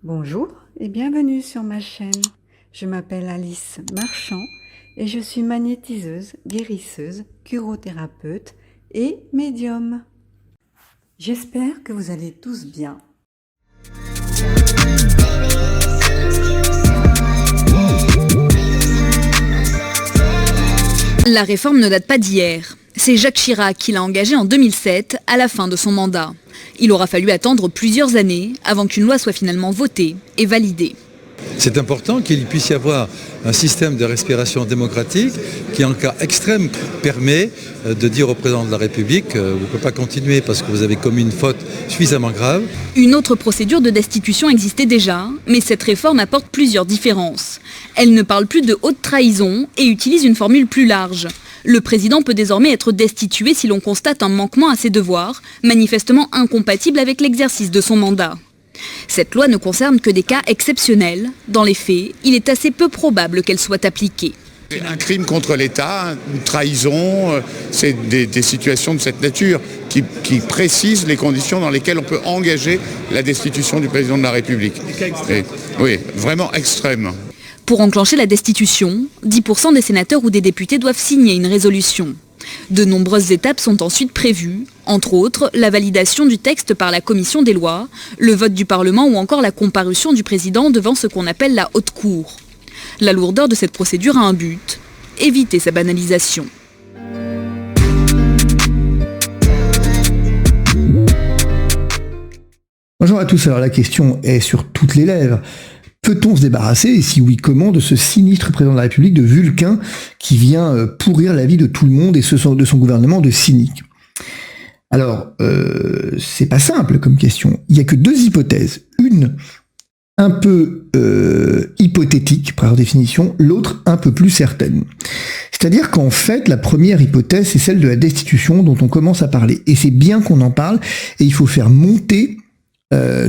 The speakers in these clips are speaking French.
Bonjour et bienvenue sur ma chaîne. Je m'appelle Alice Marchand et je suis magnétiseuse, guérisseuse, curothérapeute et médium. J'espère que vous allez tous bien. La réforme ne date pas d'hier. C'est Jacques Chirac qui l'a engagée en 2007, à la fin de son mandat. Il aura fallu attendre plusieurs années avant qu'une loi soit finalement votée et validée. C'est important qu'il puisse y avoir un système de respiration démocratique qui, en cas extrême, permet de dire au président de la République vous ne pouvez pas continuer parce que vous avez commis une faute suffisamment grave. Une autre procédure de destitution existait déjà, mais cette réforme apporte plusieurs différences. Elle ne parle plus de haute trahison et utilise une formule plus large. Le président peut désormais être destitué si l'on constate un manquement à ses devoirs, manifestement incompatible avec l'exercice de son mandat. Cette loi ne concerne que des cas exceptionnels. Dans les faits, il est assez peu probable qu'elle soit appliquée. Un crime contre l'État, une trahison, c'est des situations de cette nature qui précisent les conditions dans lesquelles on peut engager la destitution du président de la République. Oui, vraiment extrême. Pour enclencher la destitution, 10% des sénateurs ou des députés doivent signer une résolution. De nombreuses étapes sont ensuite prévues, entre autres la validation du texte par la commission des lois, le vote du Parlement ou encore la comparution du président devant ce qu'on appelle la haute cour. La lourdeur de cette procédure a un but, éviter sa banalisation. Bonjour à tous, alors la question est sur toutes les lèvres. Peut-on se débarrasser, et si oui, comment, de ce sinistre président de la République, de Vulcain, qui vient pourrir la vie de tout le monde et de son gouvernement de cynique? Alors, c'est pas simple comme question. Il n'y a que deux hypothèses. Une, un peu hypothétique, par définition, l'autre un peu plus certaine. C'est-à-dire qu'en fait, la première hypothèse, c'est celle de la destitution dont on commence à parler. Et c'est bien qu'on en parle, et il faut faire monter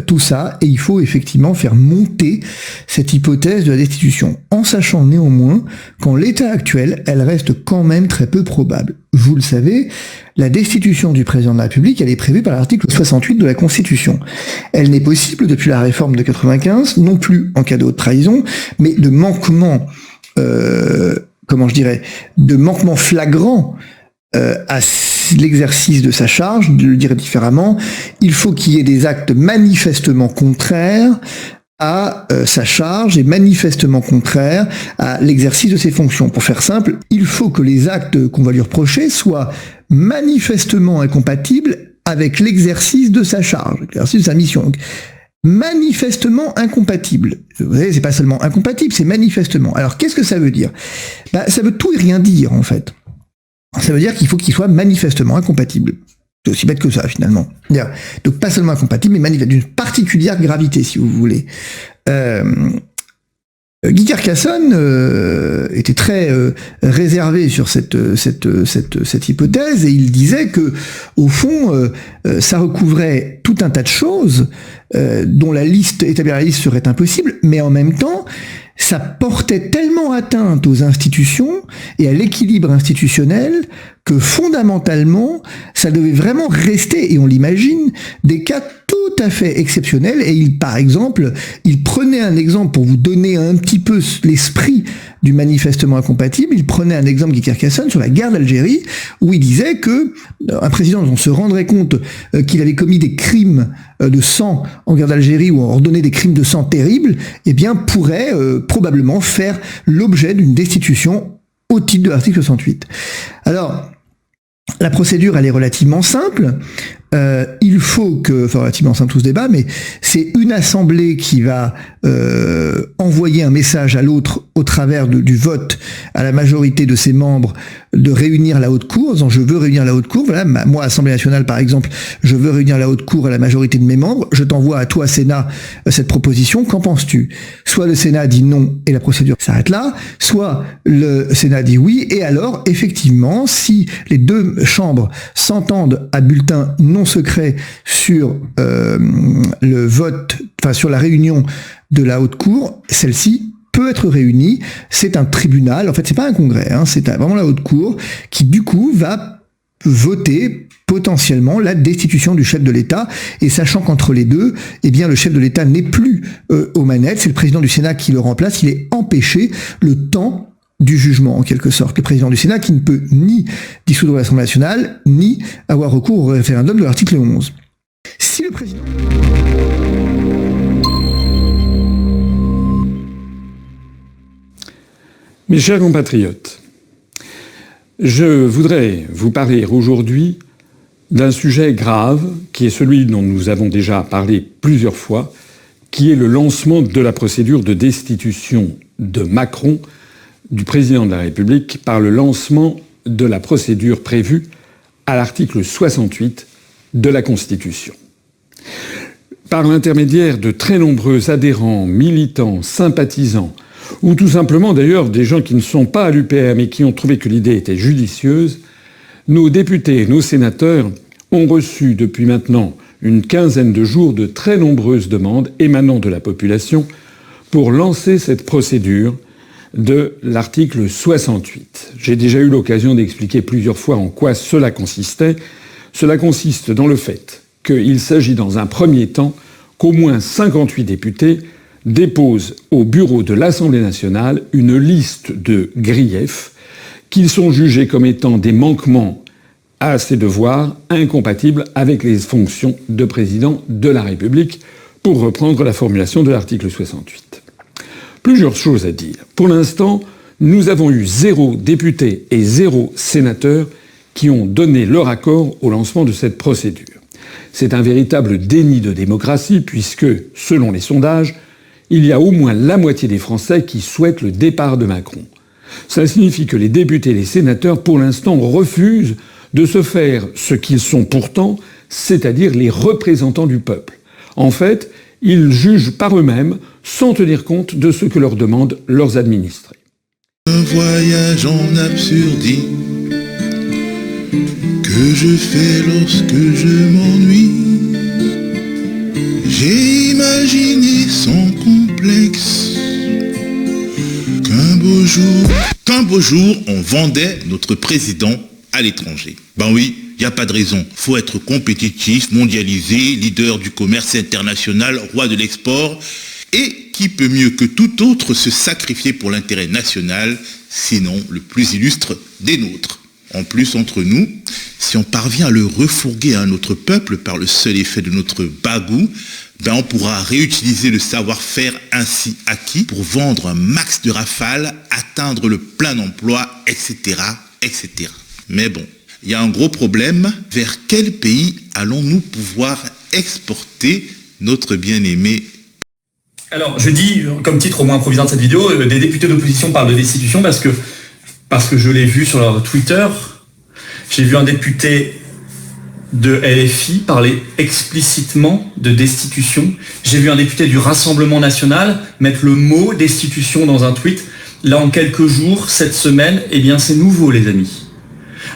tout ça, et il faut effectivement faire monter cette hypothèse de la destitution, en sachant néanmoins qu'en l'état actuel, elle reste quand même très peu probable. Vous le savez, la destitution du président de la République, elle est prévue par l'article 68 de la Constitution. Elle n'est possible depuis la réforme de 95, non plus en cas de haute trahison, mais de manquement, de manquement flagrant à l'exercice de sa charge, de le dire différemment, il faut qu'il y ait des actes manifestement contraires à sa charge et manifestement contraires à l'exercice de ses fonctions. Pour faire simple, il faut que les actes qu'on va lui reprocher soient manifestement incompatibles avec l'exercice de sa charge, l'exercice de sa mission. Donc, manifestement incompatible. Vous savez, c'est pas seulement incompatible, c'est manifestement. Alors, qu'est-ce que ça veut dire? Ça veut tout et rien dire, en fait. Ça veut dire qu'il faut qu'il soit manifestement incompatible. C'est aussi bête que ça, finalement. Donc pas seulement incompatible, mais d'une particulière gravité, si vous voulez. Guy Carcassonne était très réservé sur cette hypothèse, et il disait que, au fond, ça recouvrait tout un tas de choses dont établir la liste serait impossible, mais en même temps, ça portait tellement atteinte aux institutions et à l'équilibre institutionnel que fondamentalement, ça devait vraiment rester, et on l'imagine, des cas tout à fait exceptionnels. Et par exemple, il prenait un exemple pour vous donner un petit peu l'esprit du manifestement incompatible. Il prenait un exemple, Guy Carcassonne, sur la guerre d'Algérie, où il disait que un président, on se rendrait compte qu'il avait commis des crimes de sang en guerre d'Algérie, ou ordonné des crimes de sang terribles, eh bien, pourrait probablement faire l'objet d'une destitution au titre de l'article 68. Alors, la procédure, elle est relativement simple. Il faut que, relativement simple tout ce débat, mais c'est une assemblée qui va envoyer un message à l'autre au travers du vote à la majorité de ses membres de réunir la haute cour, en disant je veux réunir la haute cour. Voilà, moi, Assemblée nationale par exemple, je veux réunir la haute cour à la majorité de mes membres, je t'envoie à toi, Sénat, cette proposition, qu'en penses-tu? Soit le Sénat dit non et la procédure s'arrête là, soit le Sénat dit oui, et alors, effectivement, si les deux chambres s'entendent à bulletin non secret sur le vote, sur la réunion de la haute cour, celle-ci peut être réunie. C'est un tribunal, en fait c'est pas un congrès, c'est vraiment la haute cour qui du coup va voter potentiellement la destitution du chef de l'État, et sachant qu'entre les deux, eh bien le chef de l'État n'est plus aux manettes, c'est le président du Sénat qui le remplace, il est empêché le temps du jugement en quelque sorte. Le président du Sénat qui ne peut ni dissoudre l'Assemblée nationale, ni avoir recours au référendum de l'article 11. Si le président... Mes chers compatriotes, je voudrais vous parler aujourd'hui d'un sujet grave qui est celui dont nous avons déjà parlé plusieurs fois, qui est le lancement de la procédure de destitution de Macron, du président de la République, par le lancement de la procédure prévue à l'article 68 de la Constitution. Par l'intermédiaire de très nombreux adhérents, militants, sympathisants, ou tout simplement d'ailleurs des gens qui ne sont pas à l'UPR mais qui ont trouvé que l'idée était judicieuse, nos députés, nos sénateurs ont reçu depuis maintenant une quinzaine de jours de très nombreuses demandes émanant de la population pour lancer cette procédure de l'article 68. J'ai déjà eu l'occasion d'expliquer plusieurs fois en quoi cela consistait. Cela consiste dans le fait qu'il s'agit dans un premier temps qu'au moins 58 députés déposent au bureau de l'Assemblée nationale une liste de griefs qu'ils sont jugés comme étant des manquements à ses devoirs incompatibles avec les fonctions de président de la République, pour reprendre la formulation de l'article 68. Plusieurs choses à dire. Pour l'instant, nous avons eu 0 député et 0 sénateur qui ont donné leur accord au lancement de cette procédure. C'est un véritable déni de démocratie puisque, selon les sondages, il y a au moins la moitié des Français qui souhaitent le départ de Macron. Ça signifie que les députés et les sénateurs, pour l'instant, refusent de se faire ce qu'ils sont pourtant, c'est-à-dire les représentants du peuple. En fait, ils jugent par eux-mêmes sans tenir compte de ce que leur demandent leurs administrés. Un voyage en absurdie que je fais lorsque je m'ennuie. J'ai imaginé sans complexe qu'un beau jour on vendait notre président à l'étranger. Ben oui, il n'y a pas de raison. Faut être compétitif, mondialisé, leader du commerce international, roi de l'export. Et qui peut mieux que tout autre se sacrifier pour l'intérêt national, sinon le plus illustre des nôtres. En plus, entre nous, si on parvient à le refourguer à notre peuple par le seul effet de notre bagou, ben on pourra réutiliser le savoir-faire ainsi acquis pour vendre un max de rafales, atteindre le plein emploi, etc., etc. Mais bon, il y a un gros problème. Vers quel pays allons-nous pouvoir exporter notre bien-aimé ? Alors, je dis, comme titre au moins improvisant de cette vidéo, des députés d'opposition parlent de destitution parce que je l'ai vu sur leur Twitter. J'ai vu un député de LFI parler explicitement de destitution. J'ai vu un député du Rassemblement national mettre le mot destitution dans un tweet. Là, en quelques jours, cette semaine, eh bien, c'est nouveau, les amis.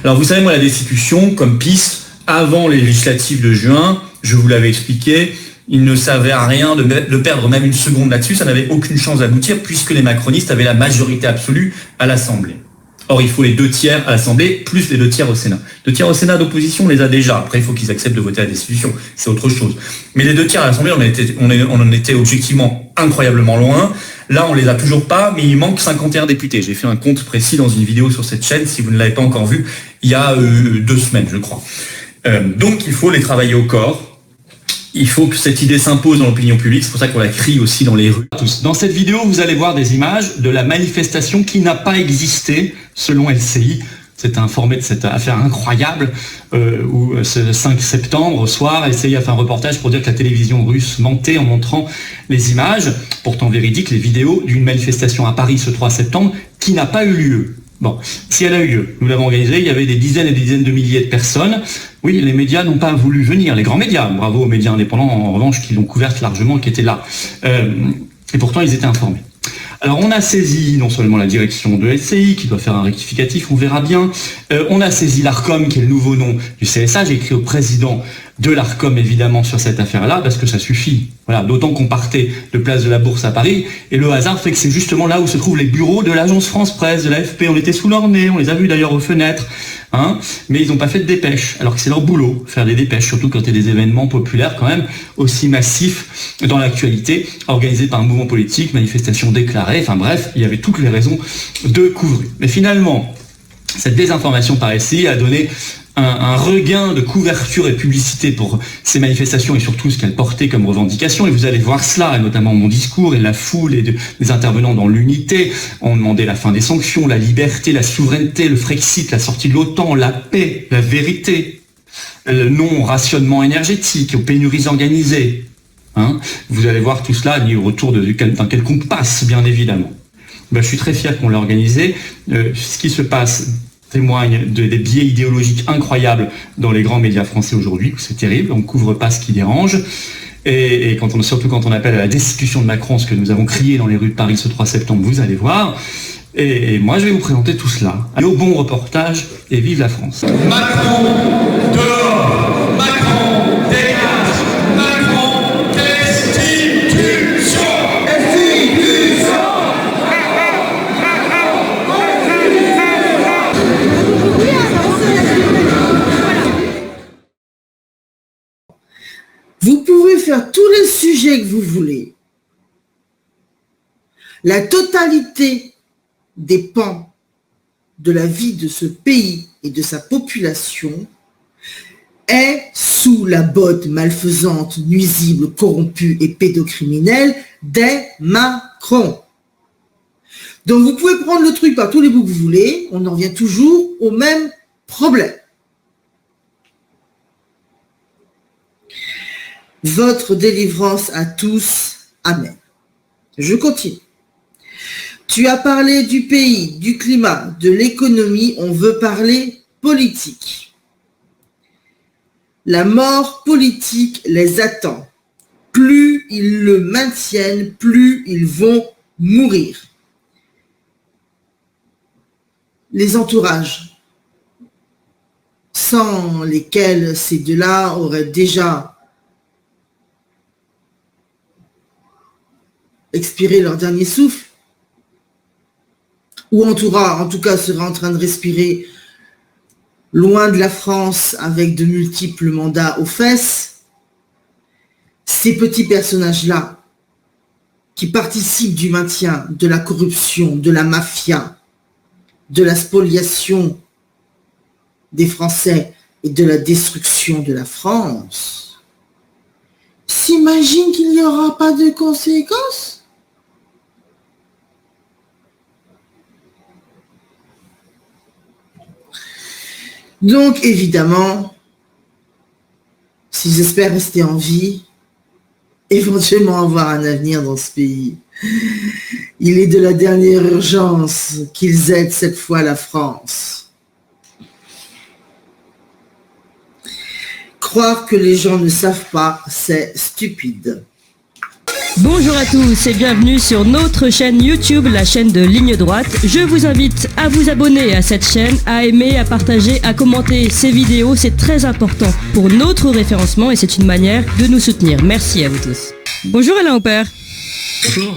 Alors, vous savez, moi, la destitution, comme piste, avant les législatives de juin, je vous l'avais expliqué, il ne servait à rien de perdre même une seconde là-dessus, ça n'avait aucune chance d'aboutir puisque les macronistes avaient la majorité absolue à l'Assemblée. Or, il faut les 2 tiers à l'Assemblée, plus les 2 tiers au Sénat. 2 tiers au Sénat d'opposition, on les a déjà. Après, il faut qu'ils acceptent de voter la destitution. C'est autre chose. Mais les 2 tiers à l'Assemblée, on en était objectivement incroyablement loin. Là, on les a toujours pas, mais il manque 51 députés. J'ai fait un compte précis dans une vidéo sur cette chaîne, si vous ne l'avez pas encore vu, il y a 2 semaines, je crois. Donc, il faut les travailler au corps. Il faut que cette idée s'impose dans l'opinion publique, c'est pour ça qu'on la crie aussi dans les rues. Dans cette vidéo, vous allez voir des images de la manifestation qui n'a pas existé, selon LCI. C'est informé de cette affaire incroyable où ce 5 septembre, au soir, LCI a fait un reportage pour dire que la télévision russe mentait en montrant les images, pourtant véridiques, les vidéos d'une manifestation à Paris ce 3 septembre qui n'a pas eu lieu. Bon, si elle a eu lieu, nous l'avons organisée, il y avait des dizaines et des dizaines de milliers de personnes. Oui, les médias n'ont pas voulu venir, les grands médias, bravo aux médias indépendants en revanche qui l'ont couverte largement, qui étaient là. Et pourtant ils étaient informés. Alors on a saisi non seulement la direction de LCI qui doit faire un rectificatif, on verra bien. On a saisi l'ARCOM qui est le nouveau nom du CSA. J'ai écrit au président de l'ARCOM évidemment sur cette affaire-là parce que ça suffit. Voilà, d'autant qu'on partait de Place de la Bourse à Paris et le hasard fait que c'est justement là où se trouvent les bureaux de l'agence France Presse, de l'AFP. On était sous leur nez, on les a vus d'ailleurs aux fenêtres. mais ils n'ont pas fait de dépêche, alors que c'est leur boulot, faire des dépêches, surtout quand il y a des événements populaires quand même aussi massifs dans l'actualité, organisés par un mouvement politique, manifestations déclarées, enfin bref, il y avait toutes les raisons de couvrir. Mais finalement, cette désinformation par ici a donné un regain de couverture et publicité pour ces manifestations et surtout ce qu'elles portaient comme revendication. Et vous allez voir cela, et notamment mon discours et la foule et les intervenants dans l'unité ont demandé la fin des sanctions, la liberté, la souveraineté, le Frexit, la sortie de l'OTAN, la paix, la vérité, le non-rationnement énergétique, aux pénuries organisées. Vous allez voir tout cela mis au retour d'un quelconque passe, bien évidemment. Je suis très fier qu'on l'ait organisé. Ce qui se passe témoigne des biais idéologiques incroyables dans les grands médias français aujourd'hui. C'est terrible, on ne couvre pas ce qui dérange. Et surtout quand on appelle à la destitution de Macron, ce que nous avons crié dans les rues de Paris ce 3 septembre, vous allez voir. Et moi, je vais vous présenter tout cela. Allez au bon reportage et vive la France. Macron dehors, Macron dégage, Macron destitution. Vous pouvez faire tous les sujets que vous voulez. La totalité des pans de la vie de ce pays et de sa population est sous la botte malfaisante, nuisible, corrompue et pédocriminelle des Macron. Donc vous pouvez prendre le truc par tous les bouts que vous voulez, on en revient toujours au même problème. Votre délivrance à tous. Amen. Je continue. Tu as parlé du pays, du climat, de l'économie, on veut parler politique. La mort politique les attend. Plus ils le maintiennent, plus ils vont mourir. Les entourages, sans lesquels ces deux-là auraient déjà expiré leur dernier souffle, ou en tout cas seraient en train de respirer loin de la France avec de multiples mandats aux fesses, ces petits personnages-là qui participent du maintien de la corruption, de la mafia, de la spoliation des Français et de la destruction de la France, s'imaginent qu'il n'y aura pas de conséquences? Donc, évidemment, s'ils espèrent rester en vie, éventuellement avoir un avenir dans ce pays, il est de la dernière urgence qu'ils aident cette fois la France. Croire que les gens ne savent pas, c'est stupide. Bonjour à tous et bienvenue sur notre chaîne YouTube, la chaîne de Ligne Droite. Je vous invite à vous abonner à cette chaîne, à aimer, à partager, à commenter ces vidéos. C'est très important pour notre référencement et c'est une manière de nous soutenir. Merci à vous tous. Bonjour Alain Aupert. Bonjour.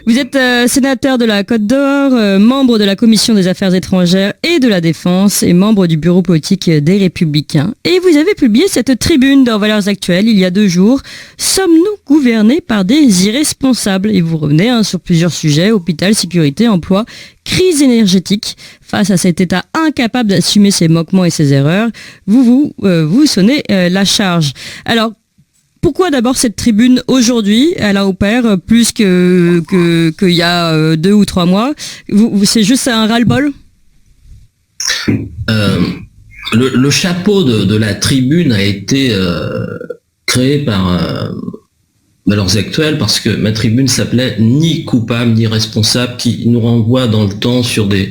Vous êtes sénateur de la Côte d'Or, membre de la Commission des Affaires étrangères et de la Défense et membre du bureau politique des Républicains. Et vous avez publié cette tribune dans Valeurs Actuelles il y a 2 jours. Sommes-nous gouvernés par des irresponsables? Et vous revenez sur plusieurs sujets, hôpital, sécurité, emploi, crise énergétique. Face à cet État incapable d'assumer ses manquements et ses erreurs, vous sonnez la charge. Alors, pourquoi d'abord cette tribune aujourd'hui, Alain Aupert, plus qu'il y a 2 ou 3 mois? C'est juste un ras-le-bol? Le chapeau de la tribune a été créé par Valeurs Actuelles parce que ma tribune s'appelait ni coupable ni responsable, qui nous renvoie dans le temps sur des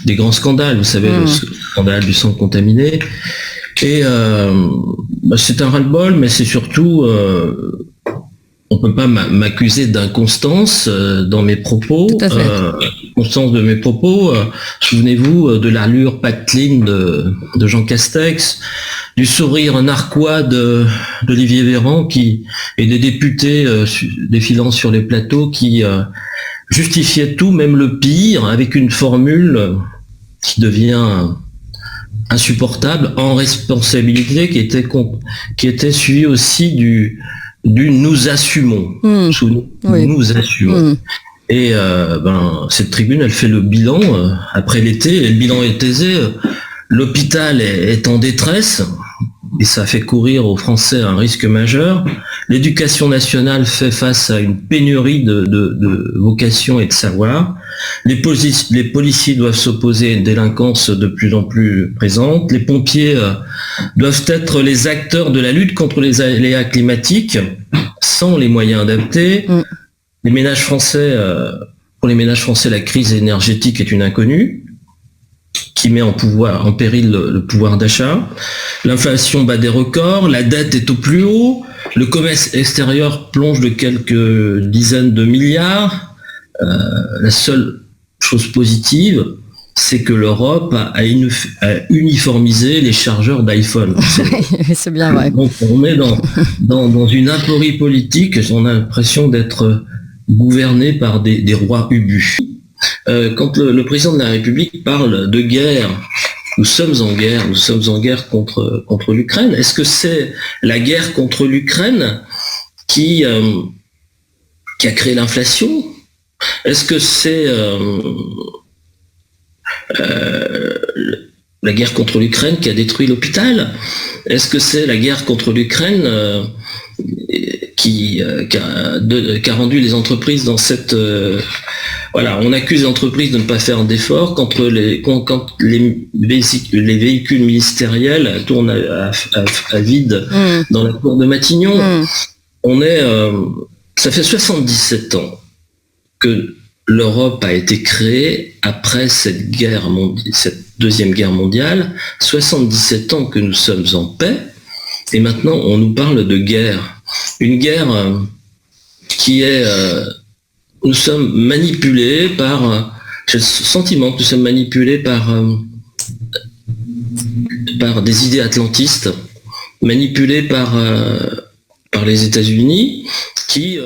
grands scandales. Vous savez, le scandale du sang contaminé. Et c'est un ras-le-bol, mais c'est surtout, on peut pas m'accuser d'inconstance dans mes propos. Constance de mes propos. Souvenez-vous de l'allure pateline de Jean Castex, du sourire narquois d'Olivier Véran, et des députés défilant sur les plateaux qui justifiaient tout, même le pire, avec une formule qui devient insupportable en responsabilité qui était suivi aussi du nous assumons. Nous assumons. Et cette tribune, elle fait le bilan après l'été, et le bilan est aisé. L'hôpital est en détresse, et ça fait courir aux Français un risque majeur. L'éducation nationale fait face à une pénurie de vocation et de savoir. Les policiers doivent s'opposer à une délinquance de plus en plus présente. Les pompiers doivent être les acteurs de la lutte contre les aléas climatiques sans les moyens adaptés. Les ménages français, pour les ménages français, la crise énergétique est une inconnue qui met en péril le pouvoir d'achat. L'inflation bat des records, la dette est au plus haut, le commerce extérieur plonge de quelques dizaines de milliards. La seule chose positive, c'est que l'Europe a uniformisé les chargeurs d'iPhone. C'est bien vrai. Donc on est dans une aporie politique, on a l'impression d'être gouverné par des rois ubus. Quand le président de la République parle de guerre, nous sommes en guerre contre l'Ukraine. Est-ce que c'est la guerre contre l'Ukraine qui a créé l'inflation? Est-ce que c'est la guerre contre l'Ukraine qui a détruit l'hôpital? Est-ce que c'est la guerre contre l'Ukraine qui a rendu les entreprises dans cette... on accuse les entreprises de ne pas faire d'efforts quand les véhicules ministériels tournent à vide dans la cour de Matignon. Ça fait 77 ans que l'Europe a été créée après cette deuxième guerre mondiale, 77 ans que nous sommes en paix, et maintenant on nous parle de guerre. Une guerre qui est... nous sommes manipulés par... j'ai le sentiment que nous sommes manipulés par des idées atlantistes, manipulés par les États-Unis qui...